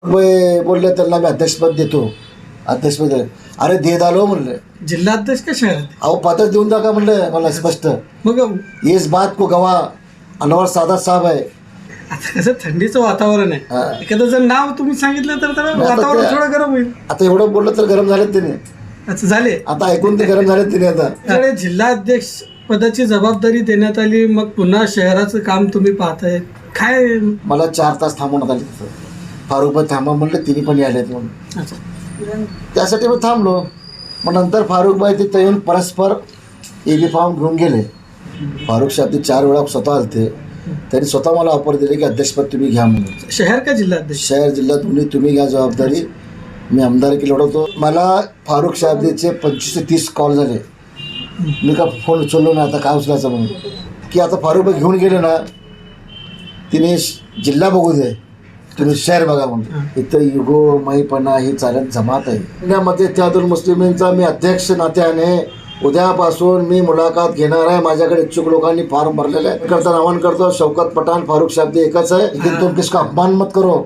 बोलले त्यांना मी अध्यक्षपद देतो. अध्यक्षपद अरे दे दालो म्हणलं. जिल्हाध्यक्ष का शहर अहो पदच देऊन टाका म्हणलं मला स्पष्ट. मग इस बात को गवा अनवर सादात साहेब आहे. आता कसं थंडीचं वातावरण आहे, एखादं जर नाव तुम्ही सांगितलं तर त्याला वातावरण थोडं गरम होईल. आता एवढं बोललं तर गरम झालेत त्याने. अच्छा झाले आता ऐकून ते गरम झालेत त्याने. आता त्याकडे जिल्हाध्यक्ष पदाची जबाबदारी देण्यात आली, मग पुन्हा शहराचं काम तुम्ही पाहताय काय? मला 4 तास थांबवण्यात आले तिथं. फारुखबाई थांबा म्हणलं, तिने पण यायलेत म्हणून. अच्छा त्यासाठी मी थांबलो. मग नंतर फारुखबाई तिथं येऊन परस्पर AB फॉर्म घेऊन गेले. फारुख साहेब ते 4 वेळा स्वतः आलते. त्यांनी स्वतः मला ऑफर दिली की अध्यक्षपद तुम्ही घ्या म्हणून. शहर का जिल्हाध्यक्ष? शहर जिल्हा तुम्ही घ्या जबाबदारी. मी आमदारकी लढवतो. मला फारुख साहेबचे 25 ते 30 कॉल झाले. मी का फोन उचललो ना, आता काय उचलायचं म्हणून की आता फारुखबाई घेऊन गेले ना, तिने जिल्हा बघू दे, तुम्ही शहर बघा म्हणून. इथं युगो मैपणा ही चालत जमात आहे. पुण्यामध्ये इत्तेहादुल मुस्लिमींचा मी अध्यक्ष नात्याने उद्यापासून मी मुलाखत घेणार आहे. माझ्याकडे इच्छुक लोकांनी फॉर्म भरलेले आहे. करता आवाहन करतो, शौकत पठाण फारुख साहब एकच आहे. लेकिन तुम किसका अपमान मत करो,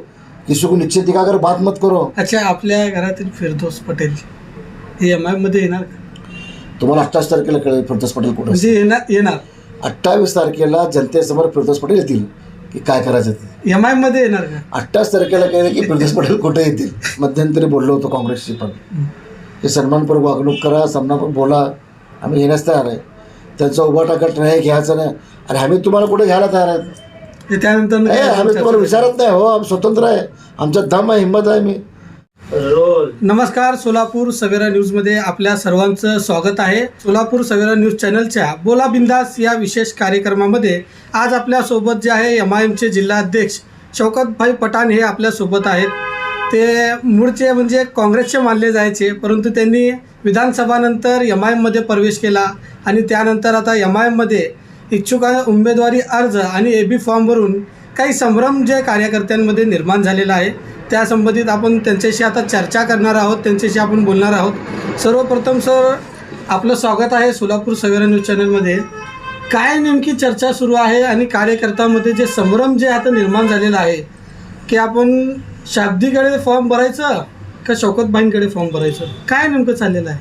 किसी को नीचे दिखाकर बात मत करो. अच्छा, आपल्या घरातील फिरदौस पटेल हे MIM मध्ये येणार का? तुम्हाला 28 तारखेला कळेल फिरदौस पटेल कुठे. म्हणजे येणार 28 तारखेला जनतेसमोर फिरदौस पटेल येतील की काय करायचं ते. MIM मध्ये येणार का? 28 तारखेला कळेल की फिरदौस पटेल कुठे येतील. मध्यंतरी बोललो होतो काँग्रेसशी पण हे सन्मानपूर्वक वागणूक करा, सन्मानपूर्वक बोला, आम्ही घेण्यास तयार आहे. त्यांचा उभा टाकत नाही, घ्यायचं नाही. अरे आम्ही तुम्हाला कुठे घ्यायला तयार आहेत. ते त्यानंतर आम्ही तुम्हाला विचारत नाही. हो, आम्ही स्वतंत्र आहे. आमचा दम आहे, हिंमत आहे. मी नमस्कार, सोलापूर सवेरा न्यूजमध्ये आपल्या सर्वांचं स्वागत आहे. सोलापूर सवेरा न्यूज चॅनलच्या बोला बिंदास या विशेष कार्यक्रमामध्ये आज आपल्यासोबत जे आहे MIMचे जिल्हाध्यक्ष शौकतभाई पठाण हे आपल्यासोबत आहेत. ते मूळचे म्हणजे काँग्रेसचे मानले जायचे, परंतु त्यांनी विधानसभानंतर MIMमध्ये प्रवेश केला आणि त्यानंतर आता MIMमध्ये इच्छुक उमेदवारी अर्ज आणि AB फॉर्म भरून काही संभ्रम जे कार्यकर्त्यांमध्ये निर्माण झालेला आहे, त्यासंबंधित आपण त्यांच्याशी आता चर्चा करणार आहोत, त्यांच्याशी आपण बोलणार आहोत. सर्वप्रथम सर, आपलं स्वागत आहे सोलापूर सवेरा न्यूज चॅनलमध्ये. काय नेमकी चर्चा सुरू आहे आणि कार्यकर्त्यांमध्ये जे संभ्रम जे आता निर्माण झालेला आहे की आपण शाब्दीकडे फॉर्म भरायचं का शौकतभाईंकडे फॉर्म भरायचं, काय नेमकं चाललेलं आहे?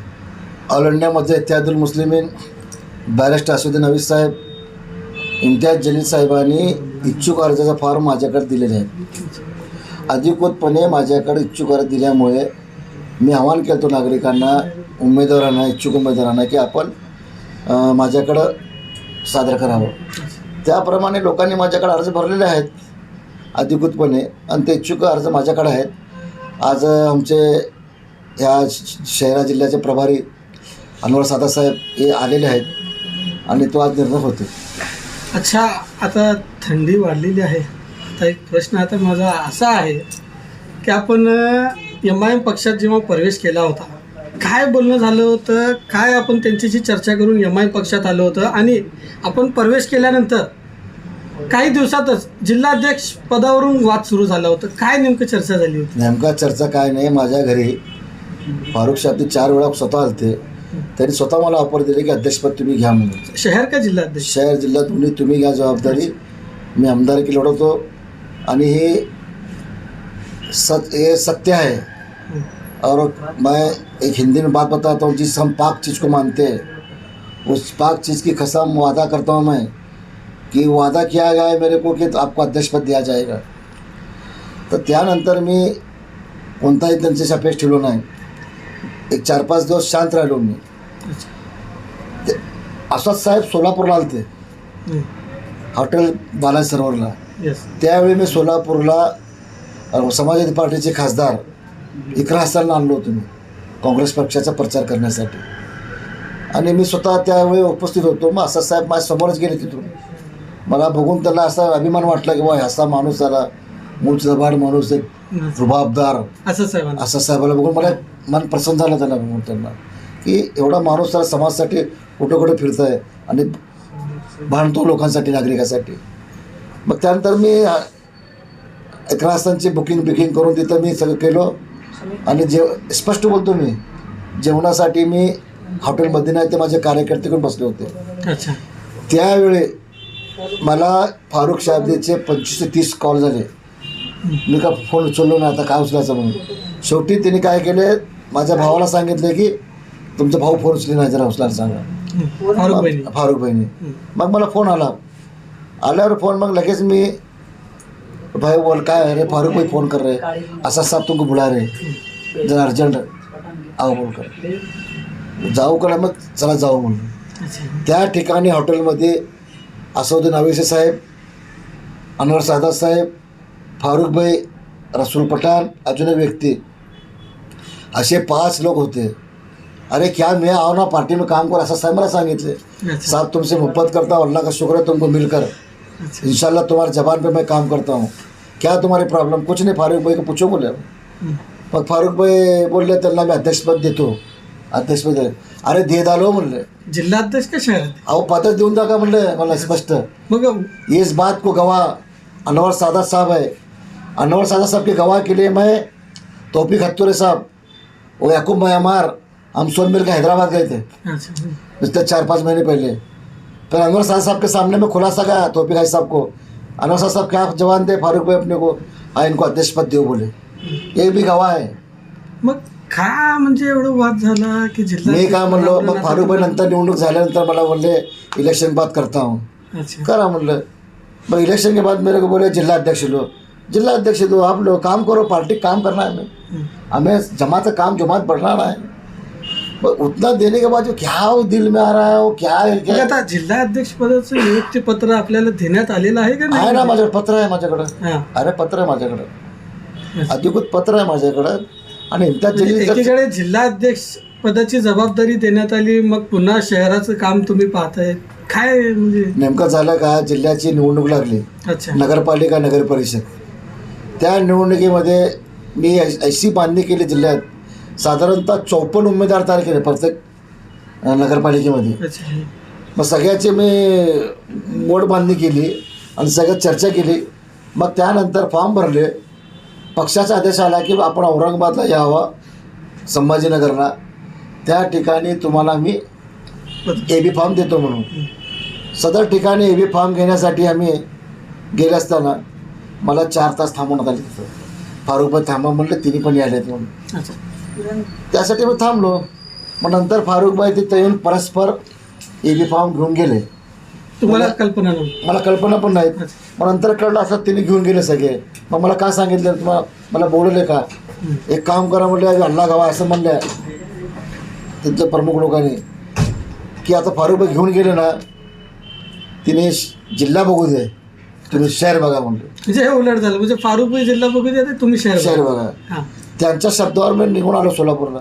ऑल इंडियामध्ये इत्तेहादुल मुस्लिमीन बॅरिस्टर असुद्दीन अवीस साहेब, इम्तियाज जलील साहेबांनी इच्छुक अर्जाचा फॉर्म माझ्याकडे दिलेले आहेत. अधिकृतपणे माझ्याकडे इच्छुक अर्ज दिल्यामुळे मी आवाहन केलं नागरिकांना, उमेदवारांना, इच्छुक उमेदवारांना की आपण माझ्याकडं सादर करावं. त्याप्रमाणे लोकांनी माझ्याकडे अर्ज भरलेले आहेत अधिकृतपणे आणि ते इच्छुक अर्ज माझ्याकडे आहेत. आज आमचे ह्या शहरा जिल्ह्याचे प्रभारी अनवर सादात साहेब हे आलेले आहेत आणि तो आज निर्णय होतो. अच्छा, आता थंडी वाढलेली आहे. आता एक प्रश्न आता माझा असा आहे की आपण MIM पक्षात जेव्हा प्रवेश केला होता, काय बोलणं झालं होतं, काय आपण त्यांच्याशी चर्चा करून MIM पक्षात आलं होतं आणि आपण प्रवेश केल्यानंतर काही दिवसातच जिल्हाध्यक्ष पदावरून वाद सुरू झाला होता. काय नेमकं चर्चा झाली होती? नेमका चर्चा काय नाही. माझ्या घरी फारुख साहेब 4 वेळा स्वतः आलते. त्यांनी स्वतः मला ऑफर दिली की अध्यक्षपद तुम्ही घ्या म्हणून. शहर का जिल्हाध्यक्ष? शहर जिल्हा तुम्ही घ्या जबाबदारी. मी आमदारकी लढवतो आणि ये सत्य है. और मैं एक हिंदी में बात बताता हूँ, जिस हम पाक चीज़ को मानते हैं उस पाक चीज़ की कसम वादा करता हूँ मैं की वादा किया गया है मेरे को कि तो आपको अध्यक्षपद दिया जाएगा. तर त्यानंतर मी कोणताही त्यांच्याशी अपेक्षा ठेवलो नाही. एक 4-5 दिवस शांत राहिलो मी. असद साहेब सोलापूरला आलते हॉटेल बालाजी सरोवरला. त्यावेळी मी सोलापूरला समाजवादी पार्टीचे खासदार इकरा हसनला आणलो होतो मी काँग्रेस पक्षाचा प्रचार करण्यासाठी आणि मी स्वतः त्यावेळी उपस्थित होतो. मग असद साहेब माझ्यासमोरच गेले तिथून. मला बघून त्याला असा अभिमान वाटला की बा असा माणूस आला, मूच लबाड माणूस, एक रुबाबदार असद साहेबाला बघून मला मन प्रसन्न झालं. त्याला बघून त्यांना की एवढा माणूस त्याला समाजासाठी कुठं कुठं फिरत आहे आणि भांडतो लोकांसाठी, नागरिकासाठी. मग त्यानंतर मी इकरा हसनची बुकिंग करून तिथं मी सगळं केलं आणि स्पष्ट बोलतो मी, जेवणासाठी मी हॉटेलमध्ये नाही ते माझे कार्यकर्ते करून बसले होते. अच्छा, त्यावेळी मला फारुख साहेबचे 25 ते 30 कॉल झाले. मी का फोन उचललो ना, आता काय उचलायचं म्हणून. शेवटी तिने काय केले, माझ्या भावाला सांगितले की तुमचा भाऊ फोन उचली नाही, जरा उचलायला सांगा. फारुख भाईने. मग मला फोन आल्यावर फोन मग लगेच मी, भाई बोल काय अरे फारुख भाई फोन कर रहे, असा साहब तुमको बुला रहे, जरा अर्जंट आओ बोल कर. जाऊ का, मग चला जाऊ म्हणून. त्या ठिकाणी हॉटेलमध्ये असुद्दीन अवैसी साहेब, अनवर सादात साहेब, फारुख भाई, रसूल पठाण, अजून एक व्यक्ती, असे 5 लोग होते. अरे क्या मैं आओ ना पार्टी में काम करो, ऐसा साहब मला सांगितले. साहब तुमसे मोहब्बत करता हूँ, अल्लाह का शुक्र है तुमको मिलकर, इंशाल्लाह तुम्हारे जबान पे मैं काम करता हूँ. क्या तुम्हारे प्रॉब्लम? कुछ नहीं, फारुख भाई को पूछो बोले. मग फारुख भाई बोलले त्यांना मी अध्यक्षपद देतो. अध्यक्षपद अरे दे दालो म्हणले. जिल्हाध्यक्ष का शहर? अहो पदच देऊन टाका म्हणले मला स्पष्ट. मग इस बात को गवाह अनवर सादात साहब है. अनवर सादात साहब के गवाह के लिए मैं, तौफीक हत्तुरे साहब और याकूब म्यांमार, हम सब मिलकर हैदराबाद गए थे पिछले 4-5 महीने पहले. फिर अनवर साहब के सामने में खुलासा गया तौफीक भाई साहब को, अनवर साहब क्या जवान दे फारुख भाई अपने को, हाँ इनको अध्यक्ष पद दो बोले. ये भी गवाह है. मग का म्हणजे एवढं वाद झाला की जिल्हा? मी काय म्हणलो, मग फारुख भाई नंतर निवडणूक झाल्यानंतर मला बोलले इलेक्शन बात करता हूँ. करा म्हणलं. मग इलेक्शन के बाद मेरे को बोले जिला अध्यक्ष लो. जिला अध्यक्ष दो, आप लोग काम करो, पार्टी काम करना है, हमें जमात काम जमात बढ़ाना है. उतना देने के बाद जो क्या दिल में आ रहा है वो क्या है. आता जिल्हा अध्यक्ष पदाचं नियुक्ती पत्र आपल्याला देण्यात आलेलं आहे का? आहे ना, माझ्याकडे पत्र आहे माझ्याकडं. अरे पत्र आहे माझ्याकडं, अधिकृत पत्र आहे माझ्याकडं. आणि एकीकडे जिल्हा अध्यक्ष पदाची जबाबदारी देण्यात आली, मग पुन्हा शहराचं काम तुम्ही पाहताय, काय म्हणजे नेमकं झालं का? जिल्ह्याची निवडणूक लागली, नगरपालिका नगर परिषद. त्या निवडणुकीमध्ये मी अशी बांधणी केली जिल्ह्यात, साधारणतः 54 उमेदवार तयार केले प्रत्येक नगरपालिकेमध्ये. मग सगळ्याची मी मोड बांधणी केली आणि सगळ्यात चर्चा केली. मग त्यानंतर फॉर्म भरले. पक्षाचा आदेश आला की आपण औरंगाबादला यावं, संभाजीनगरला, त्या ठिकाणी तुम्हाला मी AB फॉर्म देतो म्हणून. सदर ठिकाणी AB फॉर्म घेण्यासाठी आम्ही गेले असताना मला 4 तास थांबवण्यात आले तिथं. फारुख भाई थांबा म्हणलं, तिने पण यायलेत म्हणून. त्यासाठी मी थांबलो. मग नंतर फारुख भाई तिथं येऊन परस्पर AB फॉर्म घेऊन गेले. तुम्हाला कल्पना नव्हती? मला कल्पना पण नाही. मग नंतर कळलं असं तिने घेऊन गेले सगळे. मग मला काय सांगितलं, तुम्हाला मला बोलले का एक काम करा म्हणले, हल्ला गावा असं म्हणलं त्यांच्या प्रमुख लोकांनी की आता फारुख भाई घेऊन गेले ना, तिने जिल्हा बघू दे, तुम्ही शहर बघा म्हणलं. म्हणजे हे उलट झालं, म्हणजे फारुख भाई जिल्हा बघू दे, तुम्ही शहर बघा. त्यांच्या शब्दावर मी निघून आलो सोलापूरला.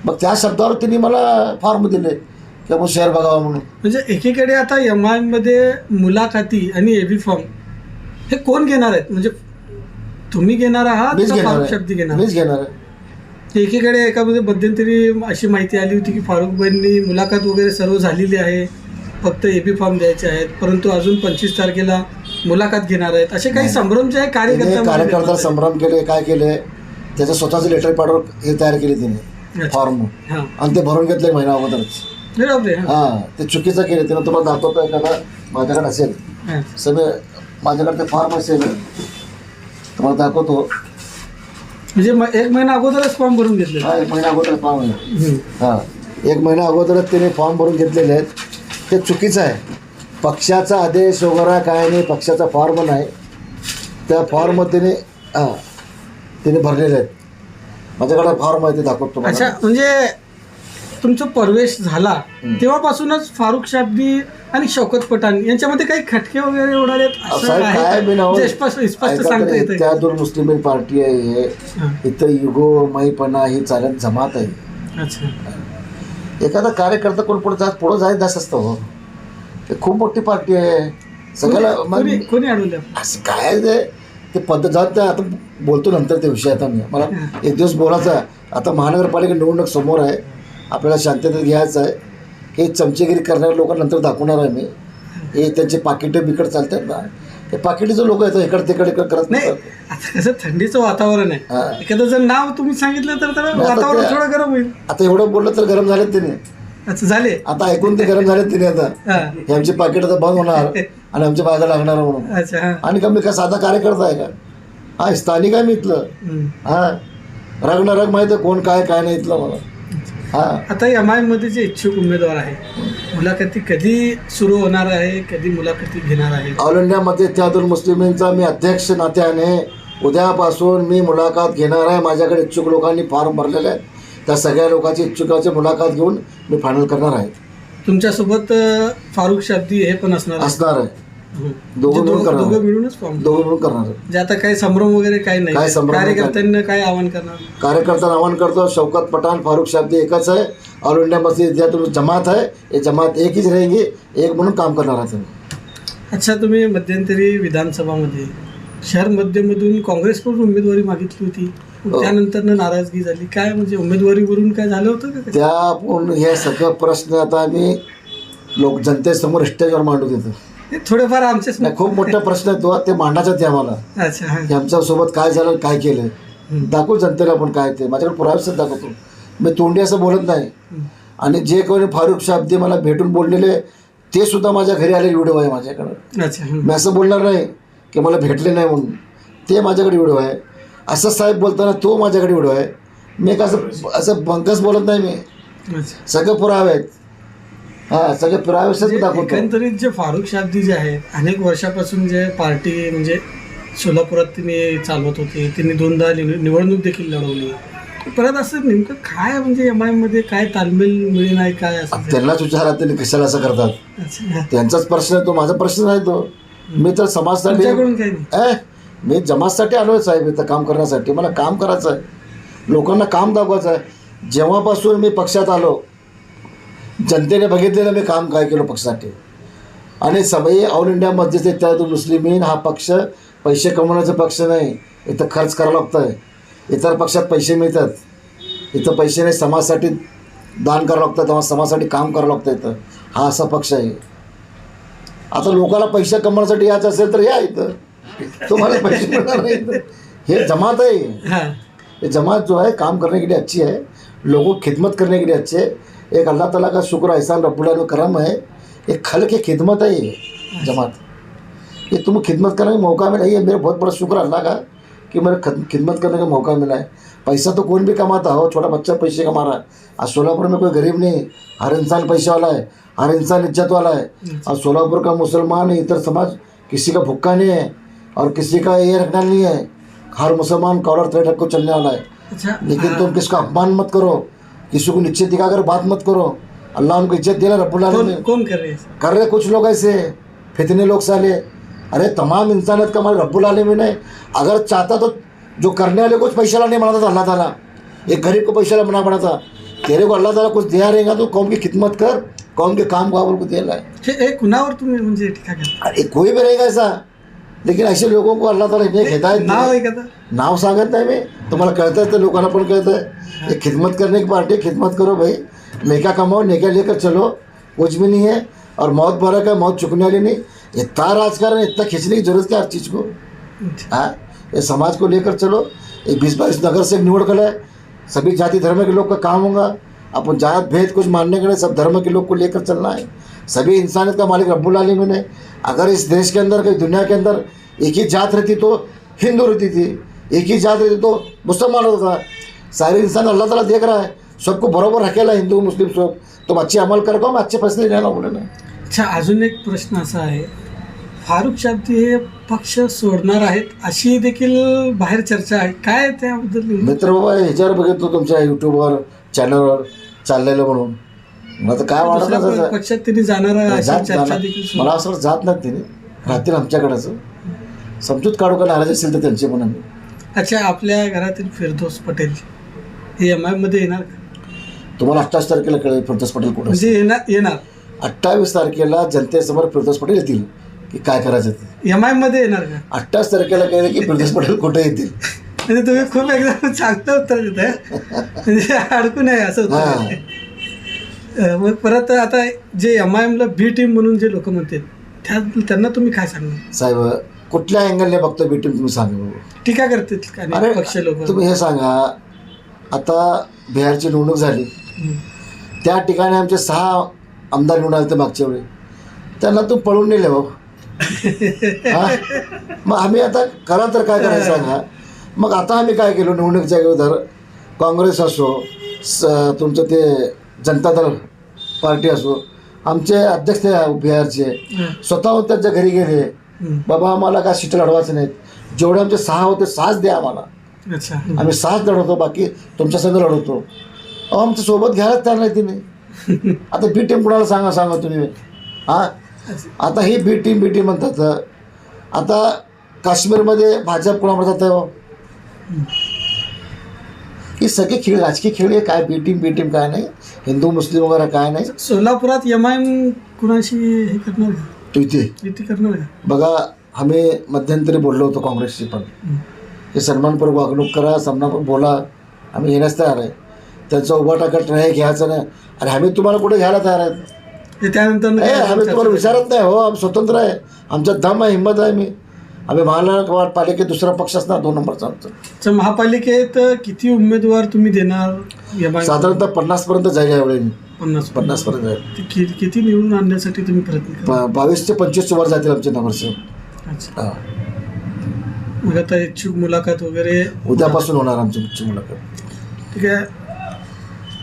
मग त्या शब्दावर त्यांनी मला फॉर्म दिले की आपण शहर बघावं म्हणून. म्हणजे एकीकडे आता MIM मध्ये मुलाखती आणि AB फॉर्म हे कोण घेणार आहेत? म्हणजे तुम्ही घेणार आहात? मीच घेणार आहे. एकीकडे एकामध्ये मध्यंतरी अशी माहिती आली होती की फारुख भाईंनी मुलाखत वगैरे सर्व झालेली आहे, फक्त AB फॉर्म द्यायचे आहेत, परंतु अजून 25 तारखेला मुलाखत घेणार आहेत, असे काही संभ्रम जे आहे कार्यकर्ता संभ्रम केले. काय केले, त्याचं स्वतःचं लेटर पॅडवर हे तयार केले तिने फॉर्म, आणि ते भरून घेतले महिना अगोदरच. हां, ते चुकीचं केले. त्यानं तुम्हाला दाखवतो एखादा माझ्याकडे असेल, सगळे माझ्याकडे ते फॉर्म असेल, तुम्हाला दाखवतो. म्हणजे 1 महिना अगोदरच फॉर्म भरून घेतले? हां, 1 महिना अगोदर फॉर्म आहे. हां, 1 महिना अगोदरच त्याने फॉर्म भरून घेतलेले आहेत. ते चुकीचं आहे. पक्षाचा आदेश वगैरे काय नाही, पक्षाचा फॉर्म नाही. त्या फॉर्म त्याने भरलेले आहेत. माझ्याकडे फॉर्म आहे, ते दाखवतो. अच्छा, म्हणजे तुमचा प्रवेश झाला तेव्हापासूनच फारुख शाब्दी आणि शौकत पठाण यांच्यामध्ये काही खटके वगैरे उडाले काय बी स्पष्ट सांगता येतं? त्या दूर मुस्लिम पार्टी आहे, इथं युगोमयपणा ही चालत जमात आहे. अच्छा, एखादा कार्यकर्ता कोण पुढे जायचं जास्त असतं हो. ते खूप मोठी पार्टी आहे. सगळ्याला कोणी अडवलं असं काय ते पद्धत जात. आता बोलतो नंतर त्या विषयात. मला एक दिवस बोलायचा. आता महानगरपालिका निवडणूक समोर आहे, आपल्याला शांततेत घ्यायचं आहे. हे चमचेगिरी करणारे लोक नंतर दाखवणार आहे मी. हे त्यांचे पाकिटं बिकट चालतात ना, ते पाकिटीचं लोक येतं इकडे तिकडे करत नाही. आता कसं थंडीचं वातावरण आहे, एखादं जर नाव तुम्ही सांगितलं तर वातावरण थोडं गरम होईल. आता एवढं बोललं तर गरम झालेत तिने. अच्छा, झाले आता ऐकून ते गरम झालेत तिने. आता हे आमचे पाकिट आता बंद होणार आणि आमच्या बागा लागणार म्हणून. अच्छा, आणि कमी का साधा कार्यकर्ता आहे का? हा स्थानिक आहे मी इथलं. हा रग न रग माहिती आहे कोण काय काय नाही इथलं मला. हा आता MIM मध्ये जे इच्छुक उमेदवार आहे, मुलाखती कधी सुरू होणार आहे, कधी मुलाखती घेणार आहे? ऑल इंडियामध्ये इत्तेहादुल मुस्लिमीनचा मी अध्यक्ष नात्याने उद्यापासून मी मुलाखत घेणार आहे. माझ्याकडे इच्छुक लोकांनी फॉर्म भरलेले आहेत. त्या सगळ्या लोकांची इच्छुकाची मुलाखत घेऊन मी फायनल करणार आहे. तुमच्यासोबत फारुख शाब्दी हे पण असणार आहे. दोघं मिळूनच फॉर्म करणार आहे. जे आता काही संभ्रम वगैरे काही नाही, काय संभ्रम नाही. कार्यकर्त्यांना काय आवाहन करणार? कार्यकर्त्यांना आवाहन करतो, शौकत पठाण फारुख शाब्दी एकच आहे. ऑल इंडिया मध्ये जमात आहे, ये जमात एक हीच रहेगी, एक म्हणून काम करणार आहे तुम्ही. अच्छा, तुम्ही मध्यंतरी विधानसभामध्ये शहर मध्यमधून काँग्रेसकडून उमेदवारी मागितली होती, त्यानंतर नाराजगी झाली, काय म्हणजे उमेदवारीवरून काय झालं होतं का? त्या हे सगळं प्रश्न आता आम्ही जनतेसमोर स्टेजवर मांडू देतो. थोडेफार आमचे खूप मोठा प्रश्न आहे तो, ते मांडायचा ते आम्हाला. अच्छा, की आमच्यासोबत काय झालं, काय केलं दाखवू जनतेला. पण काय ते माझ्याकडे पुरावे दाखवतो. मी तोंडी असं बोलत नाही. आणि जे कोणी फारुख शाब्दी मला भेटून बोललेले ते सुद्धा माझ्या घरी आलेले व्हिडिओ आहे माझ्याकडे. अच्छा, मी असं बोलणार नाही की मला भेटले नाही म्हणून, ते माझ्याकडे व्हिडिओ आहे. असं साहेब बोलताना तो माझ्याकडे व्हिडिओ आहे. मी असं बंकस बोलत नाही. मी सगळे पुरावे आहेत. हा सगळे पुरावे दाखवतो. एकंदरीत जे फारुख शाब्दी जे आहेत, अनेक वर्षापासून जे पार्टी म्हणजे सोलापुरात तिने चालवत होते, त्यांनी 2दा निवडणूक देखील लढवली. परत असं नेमकं काय म्हणजे MIM मध्ये काय तालमेल मिळे नाही काय असं? त्यांनाच विचारा त्यांनी कशाला असं करतात. त्यांचाच प्रश्न आहे तो, माझा प्रश्न नाही तो. मी तर समाजासाठी मी जमातसाठी आलो आहे साहेब, इथं काम करण्यासाठी. मला काम करायचं आहे, लोकांना काम दाखवायचं आहे. जेव्हापासून मी पक्षात आलो जनतेने बघितलेलं मी काम काय केलं पक्षासाठी. आणि सगळे ऑल इंडियामध्ये इत्तेहादुल मुस्लिमीन हा पक्ष पैसे कमवण्याचा पक्ष नाही. इथं खर्च करावं लागतं आहे. इतर पक्षात पैसे मिळतात, इथं पैसे नाही. समाजासाठी दान करावं लागतं, तेव्हा समाजासाठी काम करावं लागतं इथं. हा असा पक्ष आहे. आता लोकांना पैसे कमवण्यासाठी यायचं असेल तर या इथं, तुम्हाला पैसे मिळणार नाही इथं. हे जमात आहे. ये जमात जो है काम करने के लिए अच्छी है, लोगों की खिदमत करने के लिए अच्छे है. एक अल्लाह ताला का शुक्र एहसान रब्बुल आलमीन करम है. एक खल की खिदमत है ये जमात. ये तुम खिदमत करने का मौका मिला, ये मेरा बहुत बड़ा शुक्र अल्लाह का कि मेरे खिदमत करने का मौका मिला है. पैसा तो कौन भी कमाता हो, छोटा बच्चा पैसे कमा रहा है. आज सोलापुर में कोई गरीब नहीं, हर इंसान पैसे वाला है, हर इंसान इज्जत वाला है. और सोलापुर का मुसलमान इतर समाज किसी का भुक्का नहीं है और किसी का ये रखना नहीं है. हर मुसलमान कॉलर थ्रेड को चलने वाला है. लेकिन तुम किसका अपमान मत करो, किसी को नीचे दिखाकर बात मत करो. अल्लाह उनको इज्जत दे रहा, रब्बुल आलमीन कौन कर रहे हैं कुछ लोग ऐसे फितने लोग साले. अरे तमाम इंसानियत का मालिक रब्बुल आलमीन है. अगर चाहता तो जो करने वाले कुछ पैसा नहीं बनाता था अल्लाह ताला, एक गरीब को पैसा बना पड़ा था. तेरे को अल्लाह ताला कुछ दिया रहेगा तो कौम की खिदमत कर, कौम के काम को दिया है. कुणावर तुम्ही म्हणजे टीका करता? अरे कोई भी रहेगा ऐसा, लेकिन ऐसे लोगों को अल्लाह ताला ने हिदायत नाव आहे का? नाव सांगत नाही मी तुम्हाला. कळतं आहे तर लोकांना पण कळतं आहे. ये खिदमत करने की पार्टी, खिदमत करो भाई. नेका कमाओ, नेका लेकर चलो, कुछ भी नहीं है. और मौत भरक है, मौत चुकने वाली नहीं. इतना राजकारण, इतना खींचने की जरूरत क्या हर चीज़ को? हाँ, ये समाज को लेकर चलो. एक 20-22 नगर से निवड़ कर है, सभी जाति धर्म के लोग का काम होगा. अपन जात भेद कुछ मानने के लिए सब धर्म के लोग को लेकर चलना है. सभी इंसानियत का मालिक रब्बुल आलमीन है. अगर इस देश के अंदर, कहीं दुनिया के अंदर एक ही जात रहती तो हिंदू रहती थी, एक ही जात रहती तो मुसलमान होता था. सारे इंसान अल्लाह ताला देख रहा है, सबको बरोबर रखेला, हिंदू मुस्लिम सब. तुम अच्छे अमल कर पाओ, मैं अच्छे फैसले लेना बोले ना. अच्छा, अजून एक प्रश्न असा आहे, फारुख शाब्दी हे पक्ष सोडणार आहेत अशी देखील बाहेर चर्चा आहे, काय त्याबद्दल? मित्र बाबा ह्याच्यावर बघितलं तुमच्या यूट्यूबवर चॅनलवर चाललेलं म्हणून. मला तर काय वाटत पक्षात तिने जाणार चर्चा देखील. मला असं जात नाही तिने, राहतील आमच्याकडचं. समजूत काढू का नाराज असेल तर त्यांचे पण आम्ही. अच्छा, आपल्या घरातील फिरदौस पटेल हे MIM मध्ये येणार का? तुम्हाला 28 तारखेला कळेल फिरदौस पटेल कुठं म्हणजे येणार. 28 तारखेला जनतेसमोर फिरदौस पटेल येतील की काय करायचं ते. MIM मध्ये येणार का? 28 तारखेला कळेल की फिरदौस पटेल कुठे येतील. म्हणजे तुम्ही खूप एकदम चांगलं उत्तर देत आहे, म्हणजे अडकून आहे असं उत्तर. मग परत आता जे MIM ला बी टीम म्हणून जे लोक म्हणतात त्यांना तुम्ही काय सांगणार? साहेब कुठल्या अँगलने बघतो बी टीम तुम्ही सांगा. टीका करतील का पक्ष लोक? तुम्ही हे सांगा, आता बिहारची निवडणूक झाली, त्या ठिकाणी आमचे 6 आमदार निवडून आले ते मागच्या वेळी. त्यांना तुम्ही पळून नेले हो. हा? मग आम्ही आता करा तर काय करायचं सांगा. मग आता आम्ही काय केलो, निवडणुकीच्या अगोदर काँग्रेस असो, तुमचं ते जनता दल पार्टी असो, आमचे अध्यक्ष बिहारचे स्वतःहून त्यांच्या घरी गेले, बाबा आम्हाला काय सीट लढवायचं नाहीत, जेवढे आमचे 6 होते 6च द्या आम्हाला, अच्छा. आम्ही 6च लढवतो, बाकी तुमच्या संघ लढवतो. अहो आमच्या सोबत घ्यायलाच तयार नाही तिने. आता बी टीम कुणाला सांगा तुम्ही. हां, आता ही बी टीम म्हणतात. आता काश्मीरमध्ये भाजप कुणा म्हणतात हो, ही सगळे खेळ, राजकीय खेळ आहे. काय बी टीम काय नाही, हिंदू मुस्लिम वगैरे काय नाही. सोलापुरात MIM कुणाशी हे करणार का? युती करणार का? बघा, आम्ही मध्यंतरी बोललो होतो काँग्रेसशी, पण हे सन्मानपूर्वक वागणूक करा, सन्मानपूर्वक बोला, आम्ही येण्यास तयार आहे. त्यांचा उभा टाकत नाही, घ्यायचं नाही. आणि आम्ही तुम्हाला कुठे घ्यायला तयार आहेत? त्यानंतर आम्ही तुम्हाला विचारत नाही हो, आम्ही स्वतंत्र आहे, आमचा दम आहे, हिंमत आहे. आम्ही महानगरपालिकेत दुसरा पक्ष असणार 2 नंबरचा आमचा. महापालिकेत किती उमेदवार तुम्ही देणार? साधारणतः 50पर्यंत जाईल यावेळी. 50 पर्यंत जाईल. किती निवडून आणण्यासाठी तुम्ही प्रयत्न करा? 22 ते 25 वर जातील आमचे नगरसेवक. अच्छा. मग आता इच्छुक मुलाखत वगैरे उद्यापासून होणार आमची इच्छुक मुलाखत. ठीक आहे.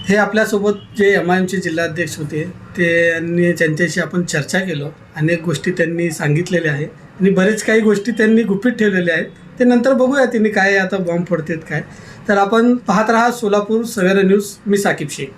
हे आपल्यासोबत जे MIMचे जिल्हाध्यक्ष होते, त्यांच्याशी आपण चर्चा केलो. अनेक गोष्टी त्यांनी सांगितलेल्या आहेत आणि बरेच काही गोष्टी त्यांनी गुपित ठेवलेल्या आहेत. ते नंतर बघूया त्यांनी काय आता बॉम्ब फोडतात काय. तर आपण पाहत राहा सोलापूर सवेरा न्यूज. मी साकीब शेख.